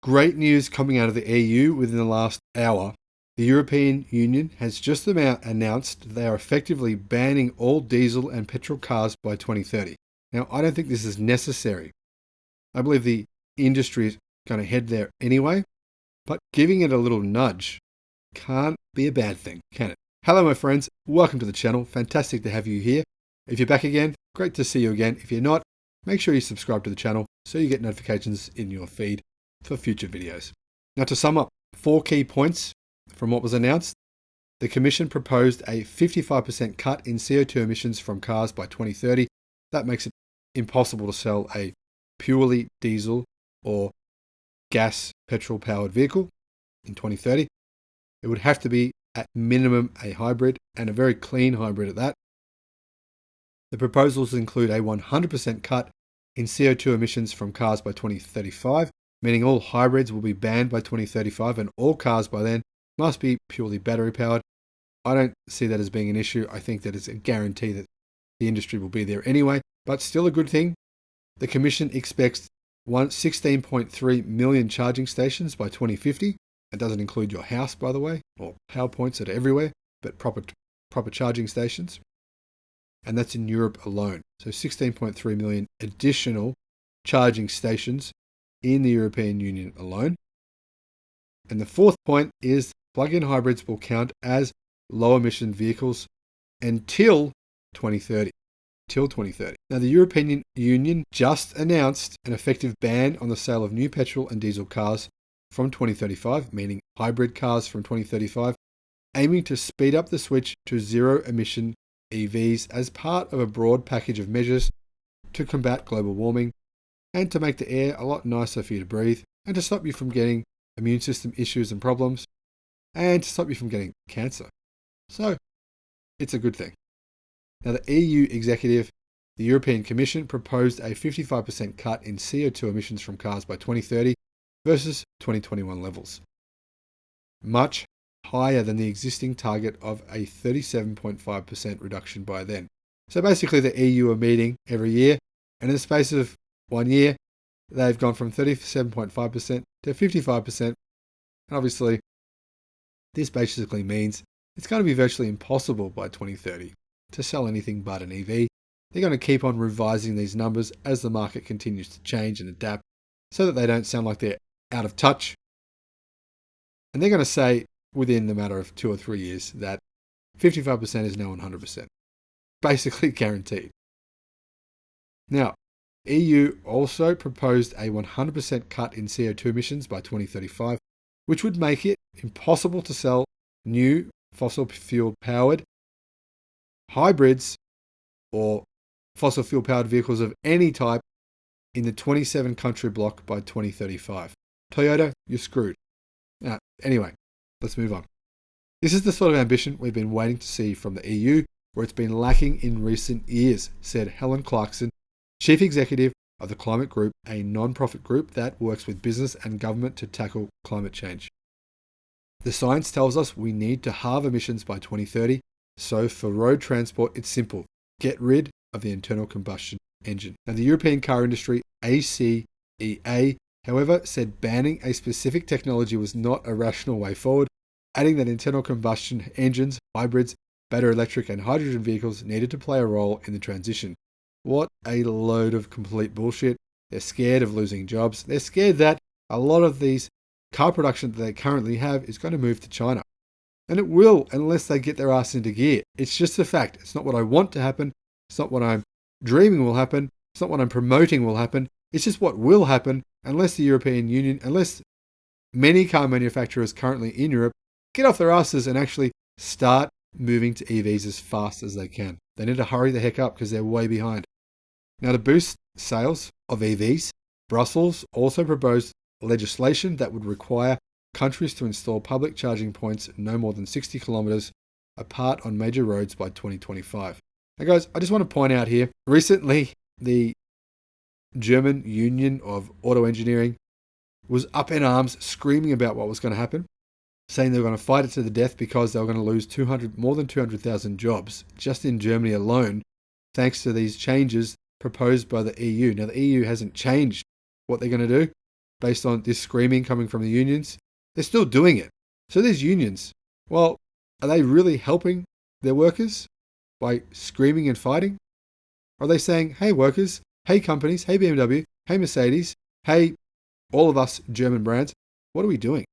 Great news coming out of the EU within the last hour. The European Union has just announced they are effectively banning all diesel and petrol cars by 2030. Now, I don't think this is necessary. I believe the industry is going to head there anyway, but giving it a little nudge can't be a bad thing, can it? Hello, my friends. Welcome to the channel. Fantastic to have you here. If you're back again, great to see you again. If you're not, make sure you subscribe to the channel so you get notifications in your feed for future videos. Now, to sum up, 4 key points from what was announced. The Commission proposed a 55% cut in CO2 emissions from cars by 2030. That makes it impossible to sell a purely diesel or gas petrol powered vehicle in 2030. It would have to be at minimum a hybrid, and a very clean hybrid at that. The proposals include a 100% cut in CO2 emissions from cars by 2035, meaning all hybrids will be banned by 2035 and all cars by then must be purely battery powered. I don't see that as being an issue. I think that it's a guarantee that the industry will be there anyway, but still a good thing. The Commission expects 16.3 million charging stations by 2050. That doesn't include your house, by the way, or power points that are everywhere, but proper charging stations. And that's in Europe alone. So 16.3 million additional charging stations in the European Union alone. And the fourth point is plug-in hybrids will count as low-emission vehicles until 2030. Now, the European Union just announced an effective ban on the sale of new petrol and diesel cars from 2035, meaning hybrid cars from 2035, aiming to speed up the switch to zero-emission EVs as part of a broad package of measures to combat global warming and to make the air a lot nicer for you to breathe and to stop you from getting immune system issues and problems and to stop you from getting cancer. So, it's a good thing. Now, the EU executive, the European Commission, proposed a 55% cut in CO2 emissions from cars by 2030 versus 2021 levels. Much higher than the existing target of a 37.5% reduction by then. So basically the EU are meeting every year, and in the space of 1 year, they've gone from 37.5% to 55%. And obviously, this basically means it's going to be virtually impossible by 2030 to sell anything but an EV. They're going to keep on revising these numbers as the market continues to change and adapt so that they don't sound like they're out of touch. And they're going to say within the matter of 2 or 3 years that 55% is now 100%. Basically guaranteed. Now, EU also proposed a 100% cut in CO2 emissions by 2035, which would make it impossible to sell new fossil fuel powered hybrids or fossil fuel powered vehicles of any type in the 27 country bloc by 2035. Toyota, you're screwed. Anyway, let's move on. This is the sort of ambition we've been waiting to see from the EU, where it's been lacking in recent years, said Helen Clarkson, Chief Executive of the Climate Group, a non-profit group that works with business and government to tackle climate change. The science tells us we need to halve emissions by 2030, so for road transport, it's simple. Get rid of the internal combustion engine. Now, the European car industry, ACEA, however, said banning a specific technology was not a rational way forward, adding that internal combustion engines, hybrids, battery electric and hydrogen vehicles needed to play a role in the transition. What a load of complete bullshit. They're scared of losing jobs. They're scared that a lot of these car production that they currently have is going to move to China. And it will, unless they get their ass into gear. It's just a fact. It's not what I want to happen. It's not what I'm dreaming will happen. It's not what I'm promoting will happen. It's just what will happen unless the European Union, unless many car manufacturers currently in Europe get off their asses and actually start moving to EVs as fast as they can. They need to hurry the heck up because they're way behind. Now, to boost sales of EVs, Brussels also proposed legislation that would require countries to install public charging points no more than 60 kilometers apart on major roads by 2025. Now, guys, I just want to point out here, recently the German Union of Auto Engineering was up in arms screaming about what was going to happen, saying they were going to fight it to the death because they were going to lose more than 200,000 jobs just in Germany alone, thanks to these changes proposed by the EU. Now, the EU hasn't changed what they're going to do. based on this screaming coming from the unions. They're still doing it. So these unions, well, are they really helping their workers by screaming and fighting? Are they saying, hey workers, hey companies, hey BMW, hey Mercedes, hey all of us German brands, what are we doing?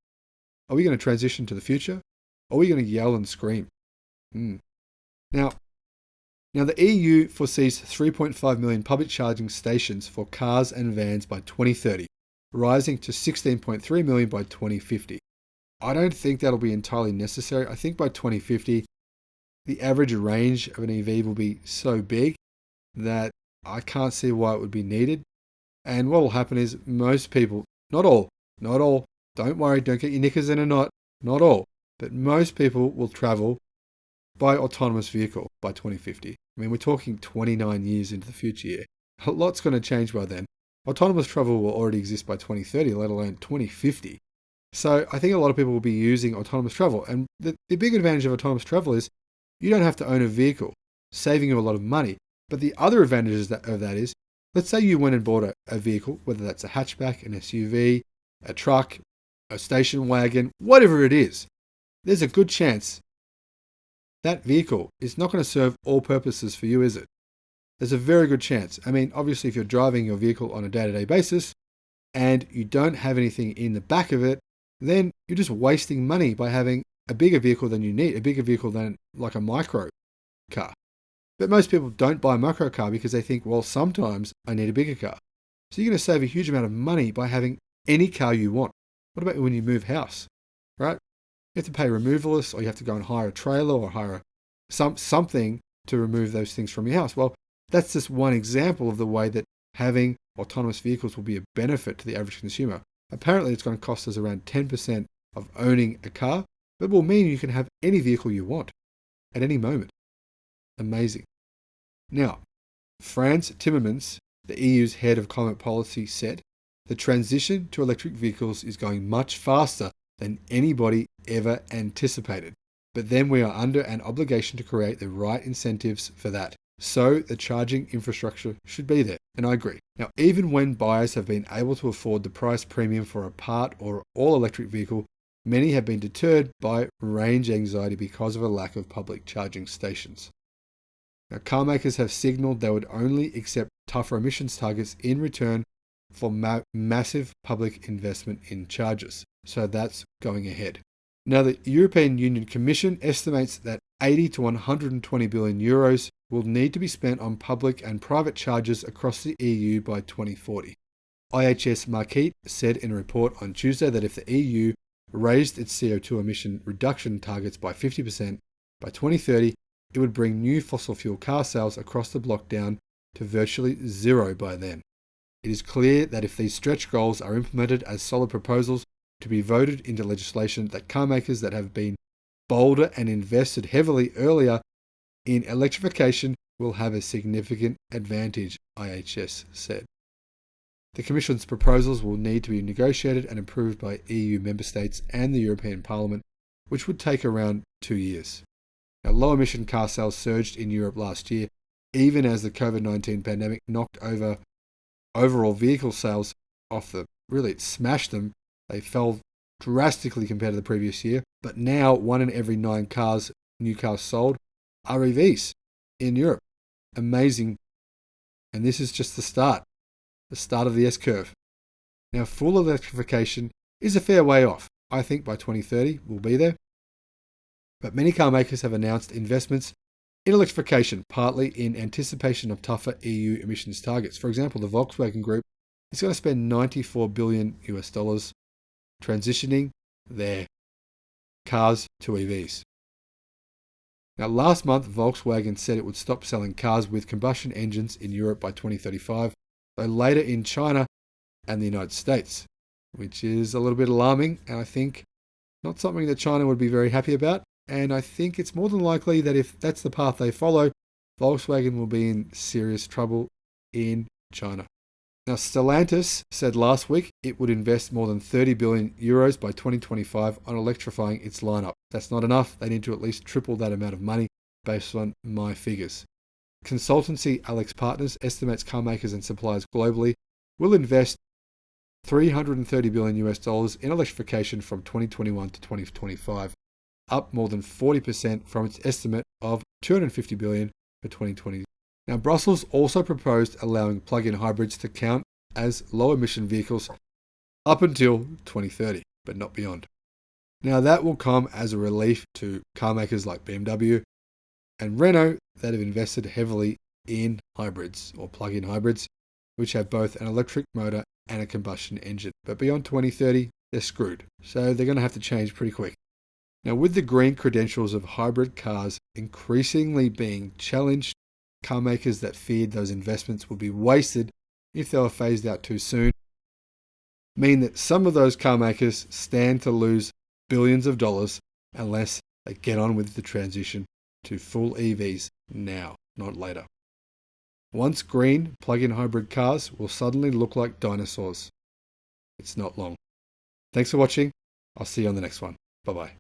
Are we going to transition to the future? Are we going to yell and scream? Now, the EU foresees 3.5 million public charging stations for cars and vans by 2030, rising to 16.3 million by 2050. I don't think that'll be entirely necessary. I think by 2050, the average range of an EV will be so big that I can't see why it would be needed. And what will happen is most people, not all, don't worry, don't get your knickers in a knot, not all, but most people will travel by autonomous vehicle by 2050. I mean, we're talking 29 years into the future here. A lot's going to change by then. Autonomous travel will already exist by 2030, let alone 2050. So I think a lot of people will be using autonomous travel. And the big advantage of autonomous travel is you don't have to own a vehicle, saving you a lot of money. But the other advantages of that is, let's say you went and bought a vehicle, whether that's a hatchback, an SUV, a truck, a station wagon, whatever it is. There's a good chance that vehicle is not going to serve all purposes for you, is it? There's a very good chance. I mean, obviously, if you're driving your vehicle on a day-to-day basis and you don't have anything in the back of it, then you're just wasting money by having a bigger vehicle than you need, a bigger vehicle than like a micro car. But most people don't buy a micro car because they think, well, sometimes I need a bigger car. So you're going to save a huge amount of money by having any car you want. What about when you move house, right? You have to pay removalists, or you have to go and hire a trailer or hire something to remove those things from your house. Well, that's just one example of the way that having autonomous vehicles will be a benefit to the average consumer. Apparently, it's going to cost us around 10% of owning a car, but it will mean you can have any vehicle you want at any moment. Amazing. Now, Frans Timmermans, the EU's head of climate policy, said, the transition to electric vehicles is going much faster than anybody ever anticipated. But then we are under an obligation to create the right incentives for that. So the charging infrastructure should be there. And I agree. Now, even when buyers have been able to afford the price premium for a part or all electric vehicle, many have been deterred by range anxiety because of a lack of public charging stations. Now, car makers have signaled they would only accept tougher emissions targets in return for massive public investment in chargers. So that's going ahead. Now, the European Union Commission estimates that 80 to 120 billion euros will need to be spent on public and private chargers across the EU by 2040. IHS Markit said in a report on Tuesday that if the EU raised its CO2 emission reduction targets by 50% by 2030, it would bring new fossil fuel car sales across the bloc down to virtually zero by then. It is clear that if these stretch goals are implemented as solid proposals to be voted into legislation, that car makers that have been bolder and invested heavily earlier in electrification will have a significant advantage, IHS said. The Commission's proposals will need to be negotiated and approved by EU member states and the European Parliament, which would take around 2 years. Now, low-emission car sales surged in Europe last year, even as the COVID-19 pandemic knocked over overall vehicle sales it smashed them. They fell drastically compared to the previous year. But now 1 in every 9 new cars sold, are EVs in Europe. Amazing. And this is just the start of the S-curve. Now, full electrification is a fair way off. I think by 2030 we'll be there. But many car makers have announced investments in electrification, partly in anticipation of tougher EU emissions targets. For example, the Volkswagen Group is going to spend $94 billion transitioning their cars to EVs. Now, last month, Volkswagen said it would stop selling cars with combustion engines in Europe by 2035, though later in China and the United States, which is a little bit alarming, and I think not something that China would be very happy about. And I think it's more than likely that if that's the path they follow, Volkswagen will be in serious trouble in China. Now, Stellantis said last week it would invest more than 30 billion euros by 2025 on electrifying its lineup. That's not enough. They need to at least triple that amount of money based on my figures. Consultancy Alex Partners estimates car makers and suppliers globally will invest $330 billion in electrification from 2021 to 2025, up more than 40% from its estimate of $250 billion for 2020. Now, Brussels also proposed allowing plug-in hybrids to count as low-emission vehicles up until 2030, but not beyond. Now, that will come as a relief to car makers like BMW and Renault that have invested heavily in hybrids or plug-in hybrids, which have both an electric motor and a combustion engine. But beyond 2030, they're screwed. So they're going to have to change pretty quick. Now, with the green credentials of hybrid cars increasingly being challenged, car makers that feared those investments would be wasted if they were phased out too soon mean that some of those car makers stand to lose billions of dollars unless they get on with the transition to full EVs now, not later. Once green, plug-in hybrid cars will suddenly look like dinosaurs. It's not long. Thanks for watching. I'll see you on the next one. Bye-bye.